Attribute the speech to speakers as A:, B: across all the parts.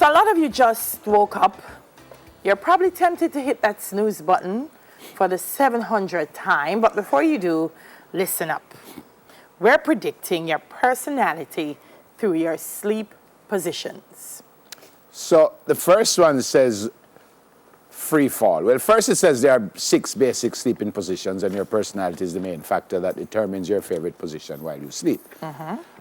A: So a lot of you just woke up. You're probably tempted to hit that snooze button for the 700th time. But before you do, listen up. We're predicting your personality through your sleep positions.
B: So the first one says free fall. Well, first it says there are 6 basic sleeping positions, and your personality is the main factor that determines your favorite position while you sleep.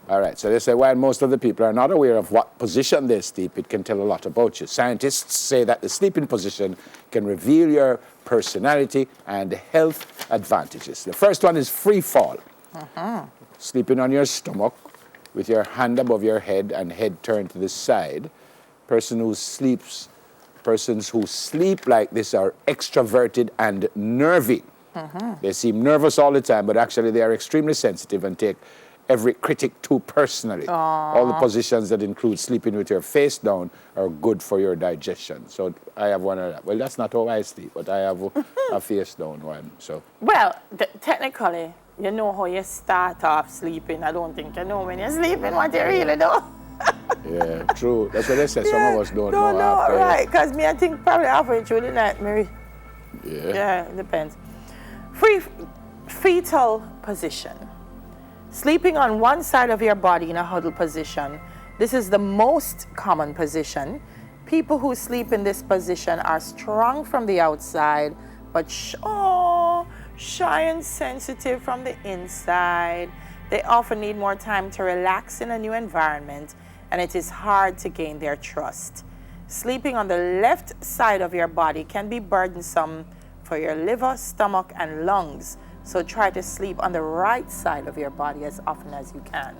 B: All right, so they say while most of the people are not aware of what position they sleep, it can tell a lot about you. Scientists say that the sleeping position can reveal your personality and health advantages. The first one is free fall. Sleeping on your stomach with your hand above your head and head turned to the side. Persons who sleep like this are extroverted and nervy. They seem nervous all the time, but actually they are extremely sensitive and take every critic too personally. All the positions that include sleeping with your face down are good for your digestion. So I have one of that. Well, that's not how I sleep, but I have a face down one. So.
A: Well, technically, you know how you start off sleeping. I don't think you know when you're sleeping what you really do.
B: Yeah, true. That's what they say. Some of us don't know.
A: No,
B: after.
A: right. Because me, I think probably halfway through the night, maybe.
B: Yeah,
A: it depends. Fetal position. Sleeping on one side of your body in a huddle position. This is the most common position. People who sleep in this position are strong from the outside, but shy and sensitive from the inside. They often need more time to relax in a new environment, and it is hard to gain their trust. Sleeping on the left side of your body can be burdensome for your liver, stomach, and lungs. So try to sleep on the right side of your body as often as you can.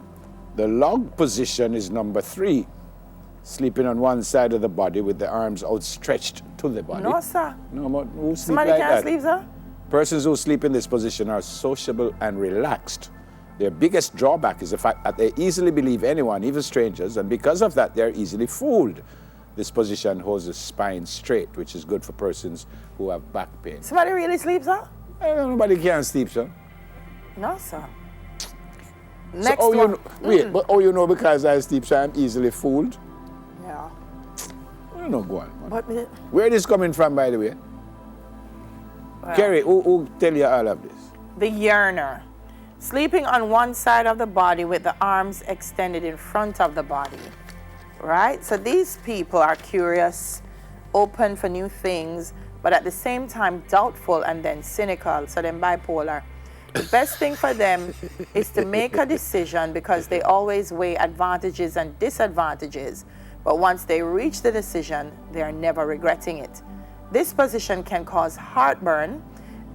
B: The log position is number 3. Sleeping on one side of the body with the arms outstretched to the body.
A: No, sir.
B: No, but who sleep
A: Somebody
B: like
A: can't
B: that?
A: sleep, sir?
B: Persons who sleep in this position are sociable and relaxed. Their biggest drawback is the fact that they easily believe anyone, even strangers, and because of that, they're easily fooled. This position holds the spine straight, which is good for persons who have back pain.
A: Somebody really sleeps, sir?
B: Nobody can sleep, sir.
A: No, sir.
B: Next one. But you know because I sleep, so I'm easily fooled?
A: Yeah.
B: I don't know, go on.
A: But
B: where is this coming from, by the way?
A: Well,
B: Kerry, who tell you all of this?
A: The yearner. Sleeping on one side of the body with the arms extended in front of the body. Right? So these people are curious, open for new things, but at the same time doubtful and then cynical, so they're bipolar. The best thing for them is to make a decision because they always weigh advantages and disadvantages, but once they reach the decision, they are never regretting it. This position can cause heartburn,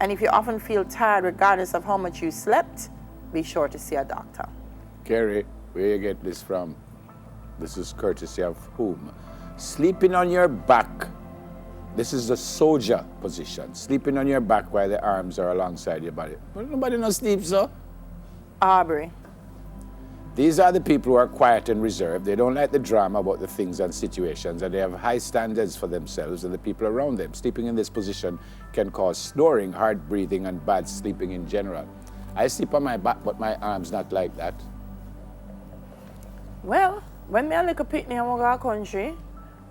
A: and if you often feel tired regardless of how much you slept, be sure to see a doctor.
B: Kerry, where you get this from? This is courtesy of whom? Sleeping on your back. This is the soldier position. Sleeping on your back while the arms are alongside your body. Well, nobody no sleeps, sir.
A: Aubrey.
B: These are the people who are quiet and reserved. They don't like the drama about the things and situations, and they have high standards for themselves and the people around them. Sleeping in this position can cause snoring, hard breathing, and bad sleeping in general. I sleep on my back, but my arms not like that.
A: Well, when me a little picnic and we go to country,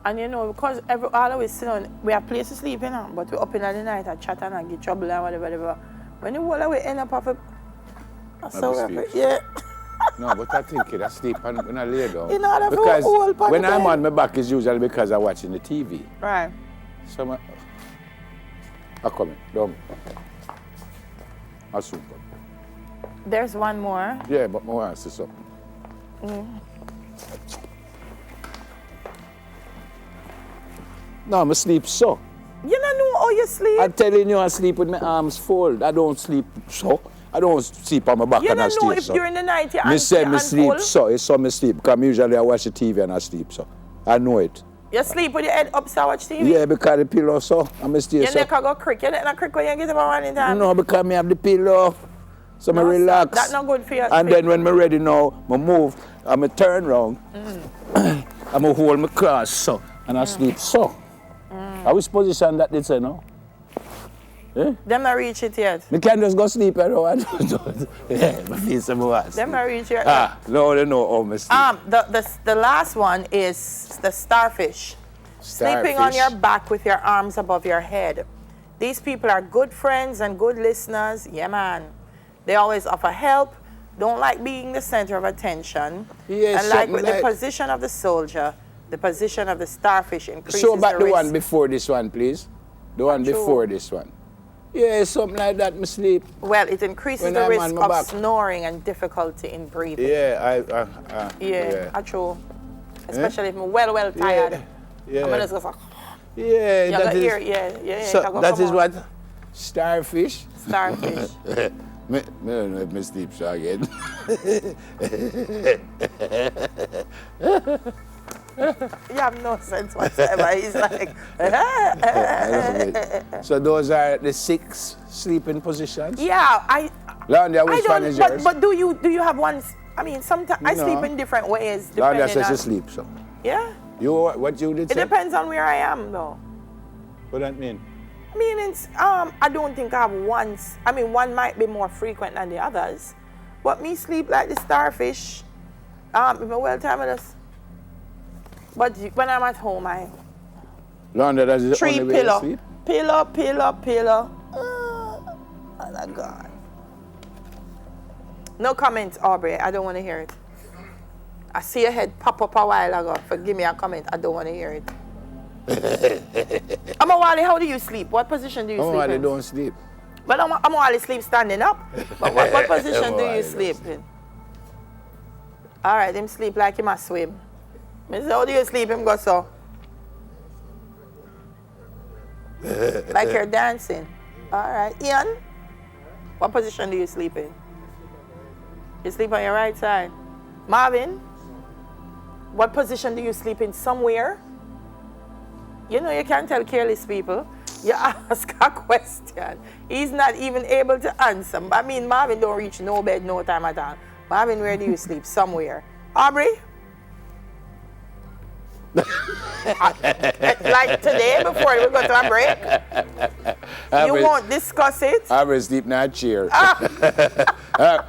A: and you know, because all of us sit down, we have place to sleep, you know, but we up in the night and chat and get trouble and whatever. When you all we end up off
B: yeah. No, but I think I sleep when I lay down.
A: You know,
B: because when I'm on my back, it's usually because I'm watching the TV.
A: Right.
B: So I'll come in. Don't. I'll soon come.
A: There's one more.
B: Yeah, but my wife says something. No, I'm asleep so.
A: You don't know how you sleep?
B: I'm telling you, I sleep with my arms folded. I don't sleep so. I don't sleep on my back and I sleep so.
A: You don't know if during the night you're
B: Me say me sleep so. It's so me sleep. Because usually I watch the TV and I sleep so. I know it.
A: You sleep with your head up so watch TV?
B: Yeah, because the pillow so. I'm a stay so.
A: Your neck go crick. Your neck not crick when you get up on one time?
B: No, because me have the pillow. So I relax.
A: That's not good for you.
B: And then when I'm ready now, I move. I'm a turn round. I'm a hold my cross so. And I sleep so. How which position that did say no?
A: Them not reach it yet.
B: Me can just go sleep and yeah, I feel some more.
A: Them not reach it.
B: No, they know how me sleep.
A: The last one is the starfish. Sleeping on your back with your arms above your head. These people are good friends and good listeners. Yeah, man. They always offer help. Don't like being the center of attention.
B: Yes,
A: and like with the position of the soldier, the position of the starfish increases
B: show back
A: the
B: the
A: risk.
B: one before this one, please. The one before this one. Yeah, something like that, me sleep.
A: Well, it increases the risk of snoring and difficulty in breathing.
B: Yeah,
A: true. Especially if I'm well tired.
B: Yeah.
A: I'm just go,
B: yeah, that is. So that is what? Starfish?
A: Starfish.
B: I don't know if I sleep so again.
A: You have no sense whatsoever. He's like,
B: I love it. So those are the 6 sleeping positions?
A: Yeah,
B: Londia, which one is yours?
A: But do you have one? I mean, sometimes I sleep in different ways.
B: Londia says you sleep, so.
A: Yeah.
B: What you did say?
A: It depends on where I am, though.
B: What that mean?
A: I mean, it's, I don't think I have one. I mean, one might be more frequent than the others. But me sleep like the starfish. If I'm well timed, I just. But when I'm at home,
B: Londa, that's the only way you sleep?
A: Pillow. Oh my God. No comments, Aubrey. I don't want to hear it. I see your head pop up a while ago. Forgive me a comment. I don't want to hear it. Amawali, how do you sleep? What position do you sleep in?
B: Amawali don't sleep.
A: But Amawali sleep standing up. But what position do you sleep in? All right, him sleep like him a swim. I say, how do you sleep? Him go so. Like you're dancing. All right. Ian, what position do you sleep in? You sleep on your right side. Marvin, what position do you sleep in? Somewhere? You know, you can't tell careless people. You ask a question. He's not even able to answer. I mean, Marvin don't reach no bed no time at all. Marvin, where do you sleep? Somewhere. Aubrey? Like today, before we go to a break, you won't discuss it.
B: Aubrey sleep in a chair.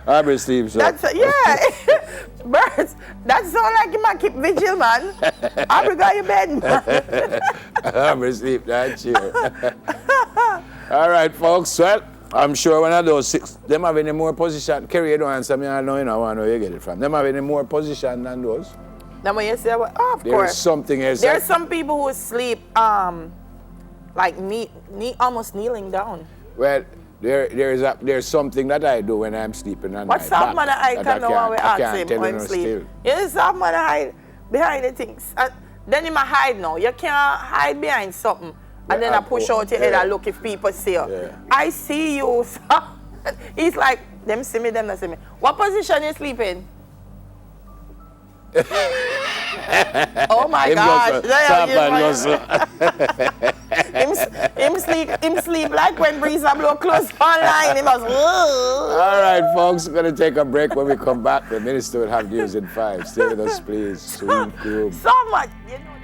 B: Aubrey sleeps.
A: Birds. That sound like you might keep vigil, man. Aubrey got your bed, man.
B: Aubrey sleep in a chair. All right, folks. Well, I'm sure one of those 6, them have any more position. Kerry, you don't answer me. I know you know where you get it from. Them have any more position than those?
A: Then when you say, of course.
B: There's something else.
A: There's some people who sleep like almost kneeling down.
B: Well, there's something that I do when I'm sleeping on my back.
A: What's up, man? I can't know why we ask him when sleep. Yes, up, man. I hide behind the things. Then you might hide now. You can't hide behind something. And then I push out your head and look if people see you.
B: Yeah.
A: I see you. He's like, them see me, them not see me. What position you sleep in? Oh my gosh. Him sleep like when breeze blow close online. He must.
B: All right, folks, we're going to take a break. When we come back, the minister will have news in 5. Stay with us, please. Sweet group.
A: So much. You know,